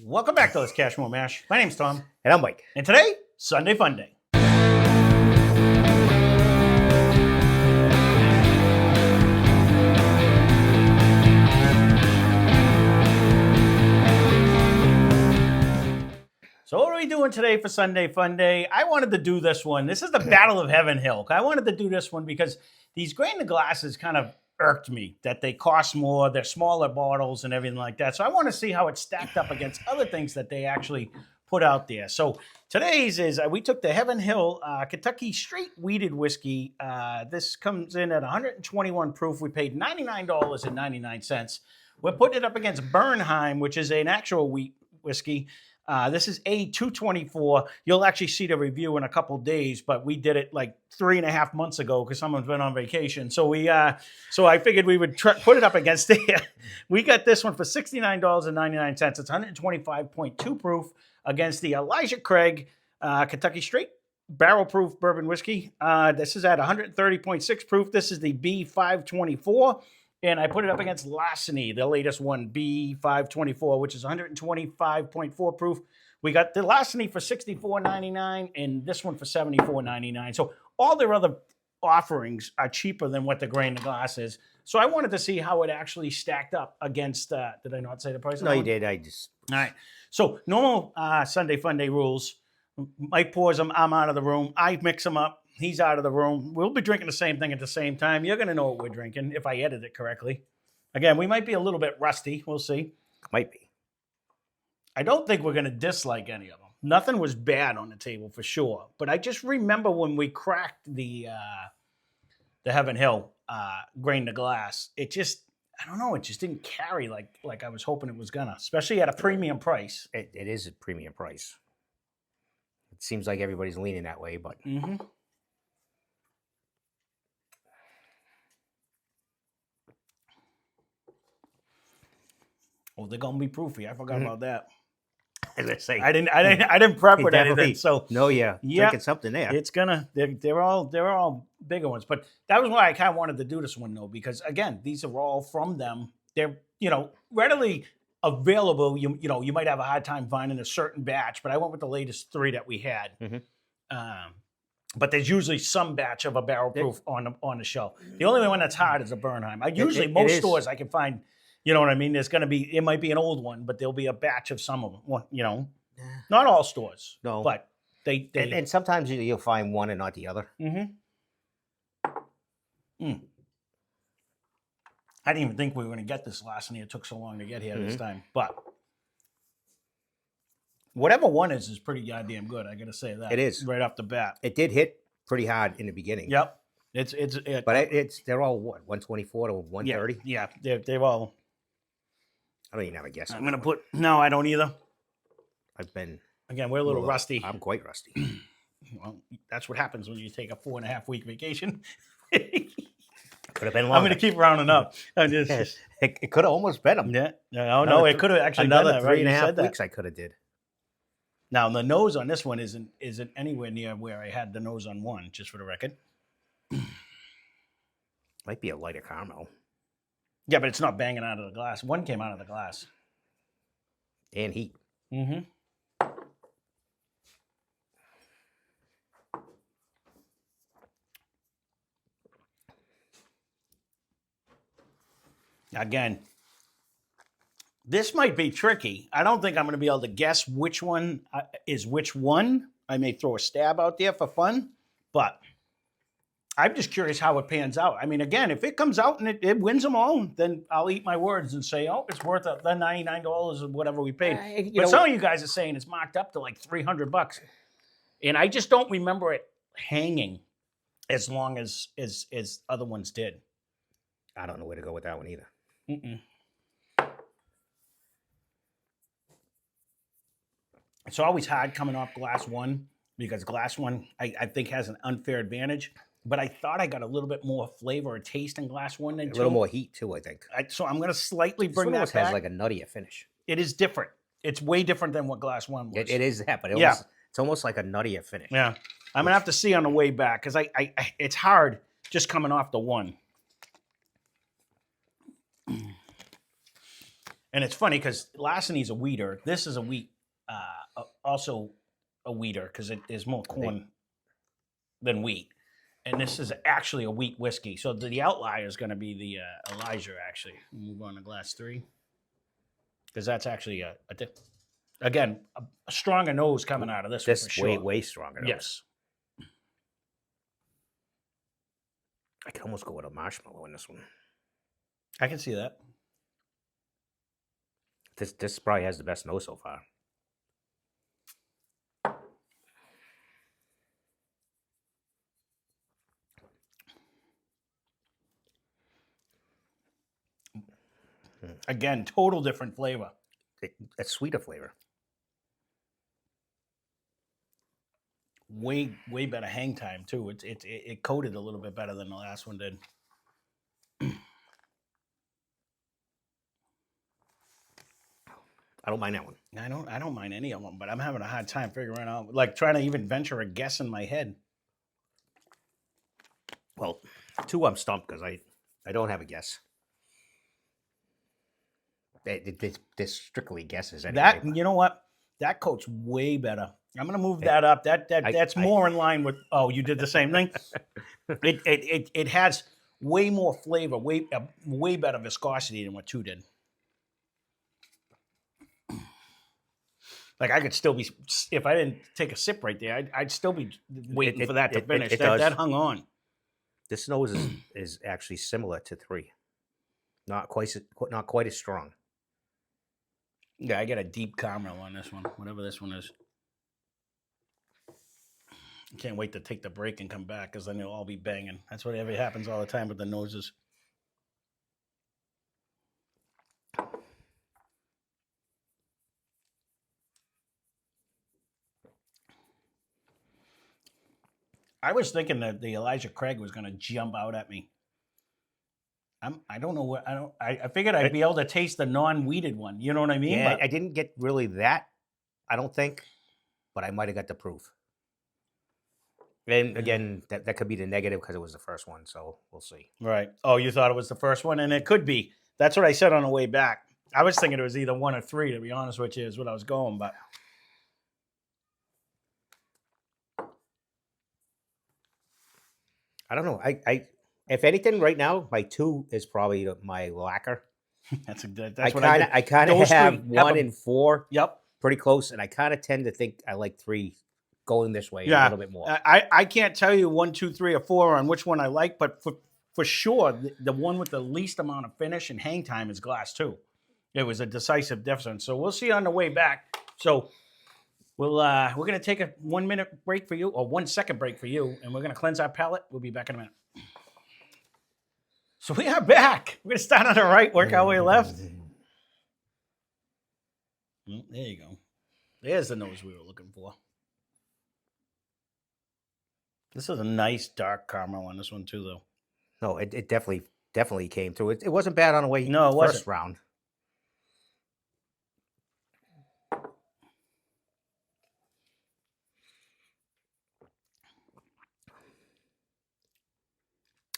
Welcome back to Lesscashmoremash. My name's Tom. And I'm Mike. And today, Sunday Funday. So what are we doing today for Sunday Funday? I wanted to do this one. This is the Battle of Heaven Hill. I wanted to do this one because these grain to glasses kind of irked me that they cost more, they're smaller bottles and everything like that. So I want to see how it stacked up against other things that they actually put out there. So today's is, we took the Heaven Hill Kentucky Straight Wheated Whiskey. This comes in at 121 proof. We paid $99.99. We're putting it up against Bernheim, which is an actual wheat whiskey. This is A224. You'll actually see the review in a couple days, but we did it like 3.5 months ago because someone's been on vacation. So so I figured we would put it up against it. We got this one for $69.99. It's 125.2 proof against the Elijah Craig Kentucky Straight Barrel Proof Bourbon Whiskey. This is at 130.6 proof. This is the B524. And I put it up against Larceny, the latest one, B524, which is 125.4 proof. We got the Larceny for $64.99 and this one for $74.99. So all their other offerings are cheaper than what the grain to glass is. So I wanted to see how it actually stacked up against, did I not say the price? No, you did. All right. So normal Sunday Funday rules. Mike pours them. I'm out of the room. I mix them up. He's out of the room. We'll be drinking the same thing at the same time. You're going to know what we're drinking if I edit it correctly. Again, we might be a little bit rusty. We'll see. Might be. I don't think we're going to dislike any of them. Nothing was bad on the table for sure. But I just remember when we cracked the Heaven Hill grain to glass, it just, I don't know, it just didn't carry like I was hoping it was going to, especially at a premium price. It is a premium price. It seems like everybody's leaning that way, but... Mm-hmm. Oh, they're gonna be proofy. I forgot about that. Let's say I didn't prep with anything. So drinking something there. It's gonna they're all bigger ones. But that was why I kind of wanted to do this one though, because again, these are all from them. They're readily available. You might have a hard time finding a certain batch, but I went with the latest 3 that we had. Mm-hmm. But there's usually some batch of a barrel proof on the shelf. The only one that's hard is a Bernheim. Most stores I can find. You know what I mean? There's going to be, it might be an old one, but there'll be a batch of some of them. Well, not all stores. No. But they and sometimes you'll find one and not the other. Mm-hmm. I didn't even think we were going to get this last night. It took so long to get here this time. But whatever one is pretty goddamn good. I got to say that. It is. Right off the bat. It did hit pretty hard in the beginning. Yep. But they're all what, 124 to 130? Yeah. They're all. I don't even have a guess. I'm going to no, I don't either. Again, we're a little rusty. I'm quite rusty. Well, that's what happens when you take a 4.5 week vacation. Could have been longer. I'm going to keep rounding up. It could have almost been them. Yeah. No, it could have actually another been that, 3.5 weeks. I could have did. Now the nose on this one isn't anywhere near where I had the nose on one. Just for the record, might be a lighter caramel. Yeah, but it's not banging out of the glass. One came out of the glass. And heat. Mm-hmm. Again, this might be tricky. I don't think I'm going to be able to guess which one is which one. I may throw a stab out there for fun, but I'm just curious how it pans out. I mean, again, if it comes out and it wins them all, then I'll eat my words and say, oh, it's worth the $99 or whatever we paid. But some of you guys are saying it's marked up to like $300. And I just don't remember it hanging as long as other ones did. I don't know where to go with that one either. Mm-mm. It's always hard coming off glass one because glass one, I think, has an unfair advantage. But I thought I got a little bit more flavor or taste in glass one than two. A little more heat, too, I think. So I'm going to slightly bring that back. This one has like a nuttier finish. It is different. It's way different than what glass one was. It is that, but it's almost like a nuttier finish. Yeah. I'm going to have to see on the way back because it's hard just coming off the one. And it's funny because Larceny's a wheater. This is a wheat, also a wheater because there's more corn than wheat. And this is actually a wheat whiskey. So the outlier is going to be the Elijah, actually. Move on to glass 3. Because that's actually, again, a stronger nose coming out of this one for sure. way stronger nose. Yes. I could almost go with a marshmallow in this one. I can see that. This probably has the best nose so far. Again, total different flavor. A sweeter flavor. Way better hang time too. It coated a little bit better than the last one did. I don't mind that one. I don't mind any of them, but I'm having a hard time figuring out, like trying to even venture a guess in my head. Well, 2 I'm stumped because I don't have a guess. They're strictly guesses. Anyway, That you know what? That coat's way better. I'm gonna move that up. That's more in line with. Oh, you did the same thing. It has way more flavor, way better viscosity than what 2 did. Like I could still be, if I didn't take a sip right there, I'd still be waiting for that to finish. That hung on. This nose is actually similar to 3. Not quite as strong. Yeah, I got a deep caramel on this one, whatever this one is. I can't wait to take the break and come back because then they'll all be banging. That's what ever happens all the time with the noses. I was thinking that the Elijah Craig was going to jump out at me. I don't know what I figured I'd be able to taste the non-wheated one. You know what I mean? Yeah, but I didn't get really that. I don't think, but I might have got the proof. And again, that could be the negative because it was the first one. So we'll see. Right. Oh, you thought it was the first one, and it could be. That's what I said on the way back. I was thinking it was either 1 or 3. To be honest with you, is what I was going. But I don't know. I if anything, right now, my 2 is probably my lacquer. that's I what I did. I kind of Those have 3 have 1 and 4. Yep. Pretty close, and I kind of tend to think I like 3 going this way a little bit more. I can't tell you 1, 2, 3, or 4 on which one I like, but for sure, the one with the least amount of finish and hang time is glass 2. It was a decisive difference. So we'll see on the way back. So we're gonna take a 1 minute break for you, or 1 second break for you, and we're gonna cleanse our palate. We'll be back in a minute. So we are back. We're gonna start on the right, work our way left. There you go. There's the nose we were looking for. This is a nice dark caramel on this one too, though. No, it definitely came through. It wasn't bad on the way. No, it first wasn't. round.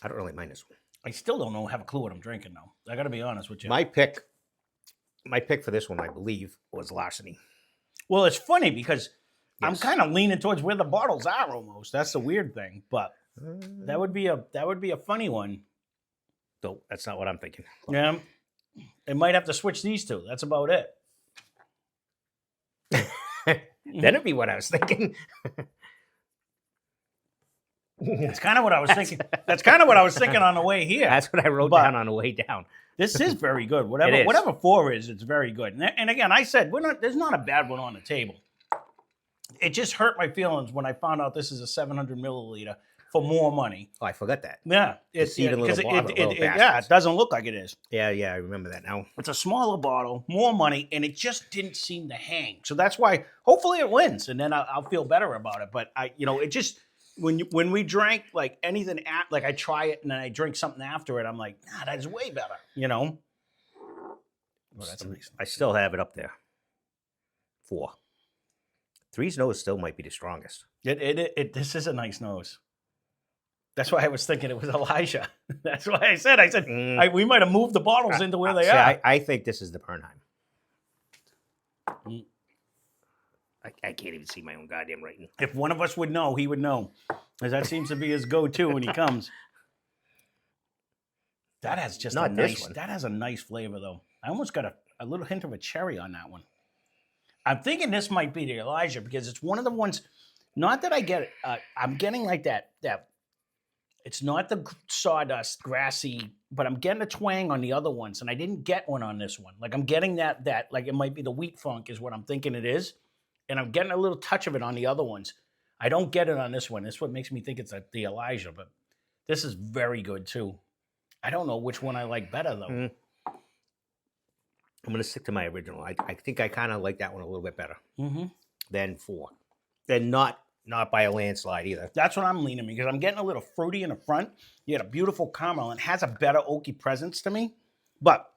I don't really mind this one. I still don't have a clue what I'm drinking though. I got to be honest with you. My pick for this one, I believe, was Larceny. Well, it's funny because I'm Yes. kind of leaning towards where the bottles are almost. That's the weird thing, but that would be a funny one. No, that's not what I'm thinking. Yeah, it might have to switch these 2. That's about it. That'd be what I was thinking. That's kind of what I was thinking. That's kind of what I was thinking on the way here. That's what I wrote down on the way down. This is very good. It is. Whatever 4 is, it's very good. And again, I said there's not a bad one on the table. It just hurt my feelings when I found out this is a 700 milliliter for more money. Oh, I forgot that. Yeah, It's even a little bottle, little yeah, bastards. it doesn't look like it is. Yeah, I remember that now. It's a smaller bottle, more money, and it just didn't seem to hang. So that's why, hopefully, it wins, and then I'll feel better about it. But it just when we drank like anything, like I try it and then I drink something after it, I'm like, nah, that's way better. Oh, that's nice. I still have it up there. 4. 3's nose still might be the strongest. This is a nice nose. That's why I was thinking it was Elijah. That's why I said we might have moved the bottles into where they See, are. I think this is the Bernheim. Mm. I can't even see my own goddamn writing. If one of us would know, he would know. Because that seems to be his go-to when he comes. That has just Not a this nice, one. that has a nice flavor though. I almost got a little hint of a cherry on that one. I'm thinking this might be the Elijah because it's one of the ones, not that I get, I'm getting like that, it's not the sawdust, grassy, but I'm getting a twang on the other ones, and I didn't get one on this one. Like I'm getting that like it might be the wheat funk is what I'm thinking it is, and I'm getting a little touch of it on the other ones. I don't get it on this one. This is what makes me think it's the Elijah, but this is very good too. I don't know which one I like better though. Mm. I'm gonna stick to my original. I think I kind of like that one a little bit better than 4. Then not by a landslide either. That's what I'm leaning because I'm getting a little fruity in the front. You get a beautiful caramel and it has a better oaky presence to me. But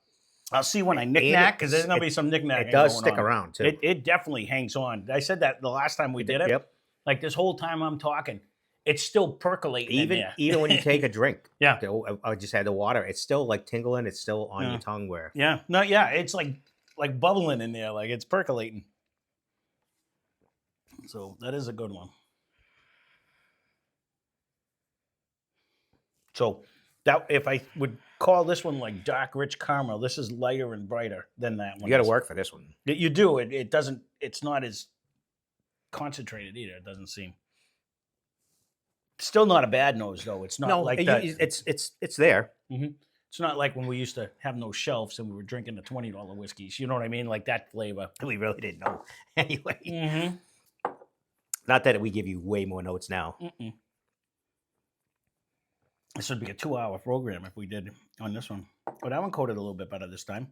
I'll see when I knick-knack because there's going to be some knick-knack. It does stick around too. It definitely hangs on. I said that the last time we did it. Yep. Like this whole time I'm talking, it's still percolating in there. Even when you take a drink. Yeah. I just had the water. It's still like tingling. It's still on your tongue where. Yeah. No, yeah. It's like bubbling in there. Like it's percolating. So that is a good one. So that if I would call this one like dark, rich caramel, this is lighter and brighter than that one. You got to work for this one. You do. It doesn't. It's not as concentrated either. It doesn't seem. Still not a bad nose though. It's not like that. It's there. Mm-hmm. It's not like when we used to have no shelves and we were drinking the $20 whiskeys. You know what I mean? Like that flavor. We really didn't know anyway. Mm-hmm. Not that we give you way more notes now. Mm-mm. This would be a 2-hour program if we did on this one. But that one coated a little bit better this time.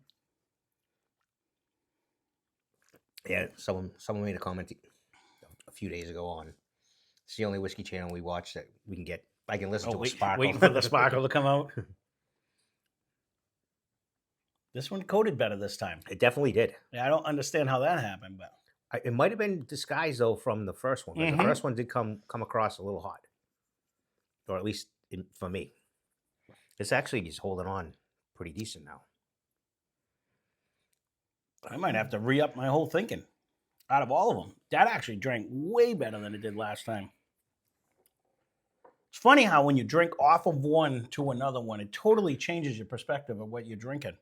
Yeah, someone made a comment a few days ago on. It's the only whiskey channel we watch that we can get. I can listen to a sparkle. Waiting for the sparkle to come out. This one coated better this time. It definitely did. Yeah, I don't understand how that happened, but It might have been disguised though from the first one. The first one did come across a little hot, or at least for me. This actually is holding on pretty decent now. I might have to re-up my whole thinking. Out of all of them, that actually drank way better than it did last time. It's funny how when you drink off of one to another one, it totally changes your perspective of what you're drinking.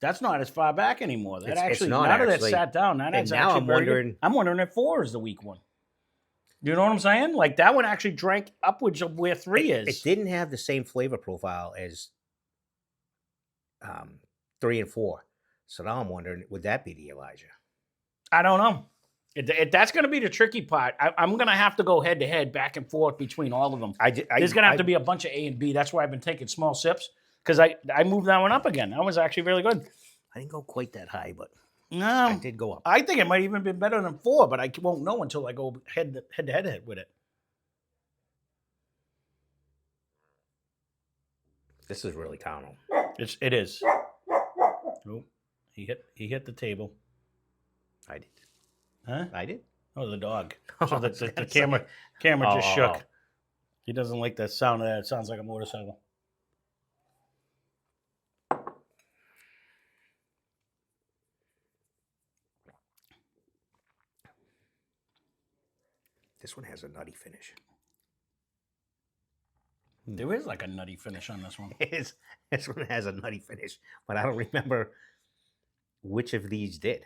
That's not as far back anymore. That It's not now that actually. it sat down, that is now actually I'm wondering if 4 is the weak one. You know what I'm saying? Like that one actually drank upwards of where 3 is. It didn't have the same flavor profile as 3 and 4. So now I'm wondering, would that be the Elijah? I don't know. That's going to be the tricky part. I'm going to have to go head to head, back and forth between all of them. There's going to have to be a bunch of A and B. That's why I've been taking small sips because I moved that one up again. That was actually really good. I didn't go quite that high, but no, I did go up. I think it might even be better than 4, but I won't know until I go head to head with it. This is really caramel. It is. Oh, he hit the table. I did. Huh? I did. Oh, the dog. So the camera just shook. He doesn't like the sound of that. It sounds like a motorcycle. This one has a nutty finish. There is like a nutty finish on this one. This one has a nutty finish, but I don't remember which of these did.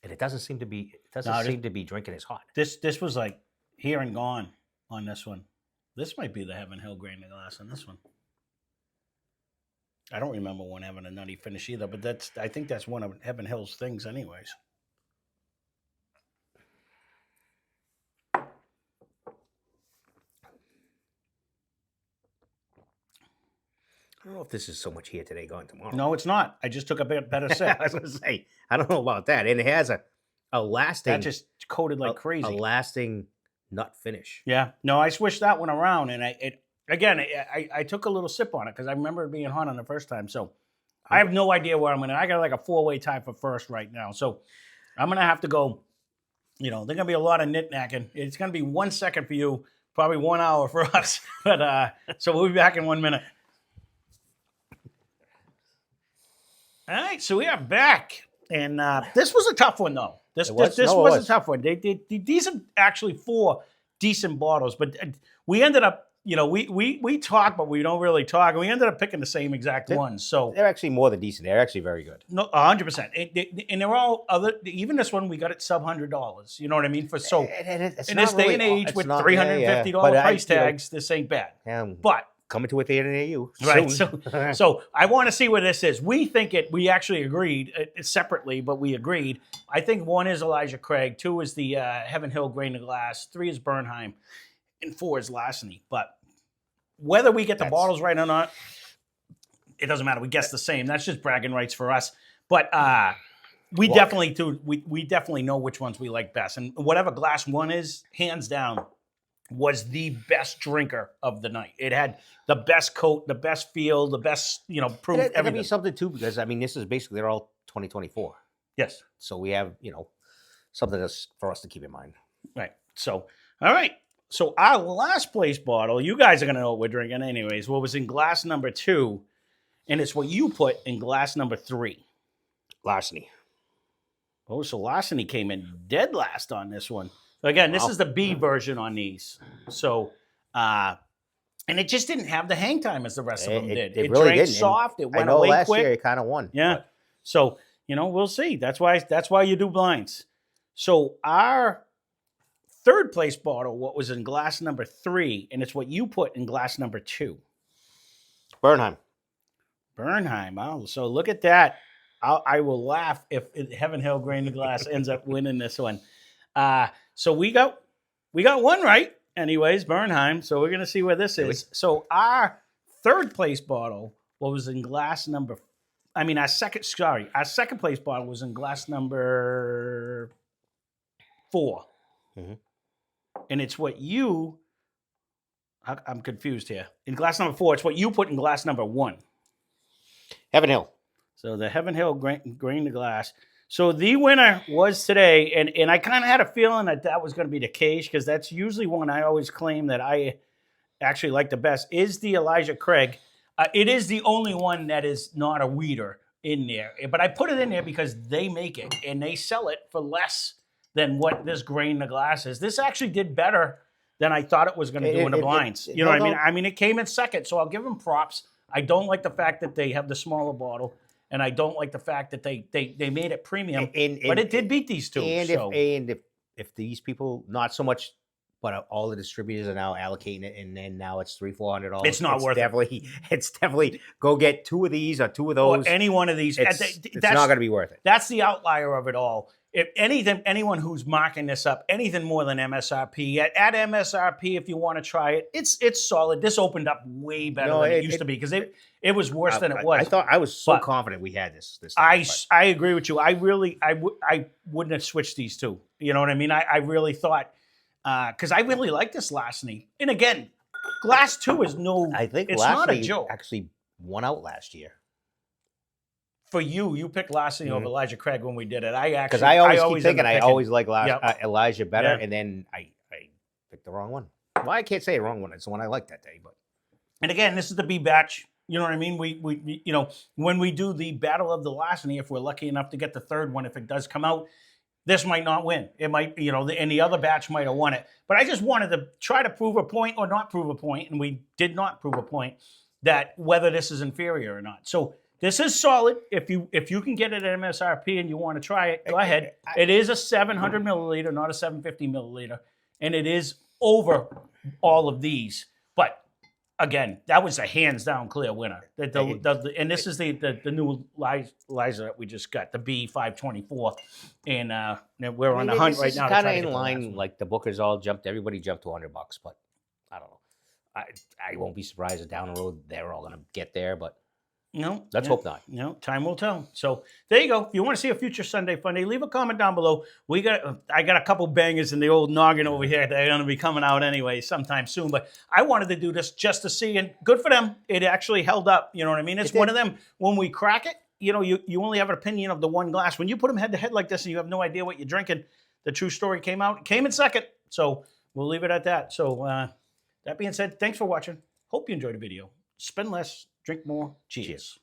And it doesn't seem to be. It doesn't seem to be drinking as hot. This was like here and gone on this one. This might be the Heaven Hill grain glass on this one. I don't remember one having a nutty finish either, but I think that's one of Heaven Hill's things, anyways. I don't know if this is so much here today, going tomorrow. No, it's not. I just took a bit better sip. I was going to say, I don't know about that. And it has a lasting... That just coated like crazy. A lasting nut finish. Yeah. No, I switched that one around, and I took a little sip on it because I remember it being hot on the first time. So I have no idea where I'm going to... I got like a 4-way tie for first right now. So I'm going to have to go you know, there's gonna be a lot of knick-knacking. It's gonna be 1 second for you, probably 1 hour for us. But so we'll be back in 1 minute. All right, so we are back, and this was a tough one though. This was a tough one. These are actually 4 decent bottles, but we ended up, you know, we talk, but we don't really talk, and we ended up picking the same exact ones. So they're actually more than decent. They're actually very good. No, 100%. And they're all other. Even this one, we got it sub $100. You know what I mean? For so in this day and age with $350 price tags, this ain't bad. But coming to a theater near you, right? So I want to see what this is. We think it. We actually agreed separately, but we agreed. I think 1 is Elijah Craig, 2 is the Heaven Hill Grain to Glass, 3 is Bernheim, and 4 is Larceny. But whether we get the bottles right or not, it doesn't matter. We guess the same. That's just bragging rights for us. But we definitely know which ones we like best. And whatever glass 1 is, hands down, was the best drinker of the night. It had the best coat, the best feel, the best, you know, proof. It could be something too, because I mean, this is basically they're all 2024. Yes. So we have, you know, something that's for us to keep in mind. Right. So, all right. So our last place bottle, you guys are gonna know what we're drinking, anyways. What was in glass number 2, and it's what you put in glass number 3. Larceny. Oh, so Larceny came in dead last on this one. So again, this is the B version on these. So, and it just didn't have the hang time as the rest of them did. It really drank didn't. soft. It went I know away last quick. year it kind of won. Yeah. But. So, you know, we'll see. That's why you do blinds. So our third place bottle, what was in glass number 3, and it's what you put in glass number 2. Bernheim. Oh, so look at that. I will laugh if Heaven Hill Grain to Glass ends up winning this one. So we got 1 right, anyways, Bernheim. So we're gonna see where this is. So our third place bottle, what was in glass number? Our second place bottle was in glass number 4, and it's what you. I'm confused here. In glass number 4, it's what you put in glass number 1. Heaven Hill. So the Heaven Hill Grain to Glass. So the winner was today, and I kind of had a feeling that was going to be the case, because that's usually one I always claim that I actually like the best, is the Elijah Craig. It is the only one that is not a weeder in there. But I put it in there because they make it, and they sell it for less than what this Grain to Glass is. This actually did better than I thought it was going to do in the blinds. You know what I mean? I mean, it came in second, so I'll give them props. I don't like the fact that they have the smaller bottle, and I don't like the fact that they made it premium, but it did beat these 2. And if these people, not so much, but all the distributors are now allocating it, and then now it's $300-400. It's not worth it. It's definitely go get 2 of these or 2 of those. Or any one of these. It's not going to be worth it. That's the outlier of it all. If anyone who's marking this up, anything more than MSRP, at MSRP, if you want to try it, it's solid. This opened up way better than it used to be, because it was worse than it was. I was so confident we had this time, I agree with you. I wouldn't have switched these 2. You know what I mean? I really thought, because I really like this Larceny. And again, glass 2 is no. I think it's Larceny not a joke. Actually won out last year. For you picked Larceny over Elijah Craig when we did it. Because I always keep thinking I always like Elijah better, and then I picked the wrong one. Well, I can't say the wrong one. It's the one I liked that day. But and again, this is the B batch. You know what I mean? We you know, when we do the Battle of the Larceny, if we're lucky enough to get the third one, if it does come out, this might not win. It might, you know, and the other batch might have won it. But I just wanted to try to prove a point or not prove a point, and we did not prove a point, that whether this is inferior or not. So this is solid. If you can get it at MSRP and you want to try it, go ahead. It is a 700 milliliter, not a 750 milliliter, and it is over all of these. But again, that was a hands down clear winner. And this is the new Elijah that we just got, the B524, and we're on the hunt right now. Kind of in line, like the bookers all jumped. Everybody jumped to $100, but I don't know. I won't be surprised if down the road they're all going to get there, but. No. Let's hope not. No, time will tell. So there you go. If you want to see a future Sunday Funday, leave a comment down below. I got a couple bangers in the old noggin over here that are going to be coming out anyway sometime soon. But I wanted to do this just to see, and good for them. It actually held up. You know what I mean? It's one of them, when we crack it, you know, you only have an opinion of the one glass. When you put them head to head like this and you have no idea what you're drinking, The True Story came out. It came in second. So we'll leave it at that. So that being said, thanks for watching. Hope you enjoyed the video. Spend less, drink more. Cheers.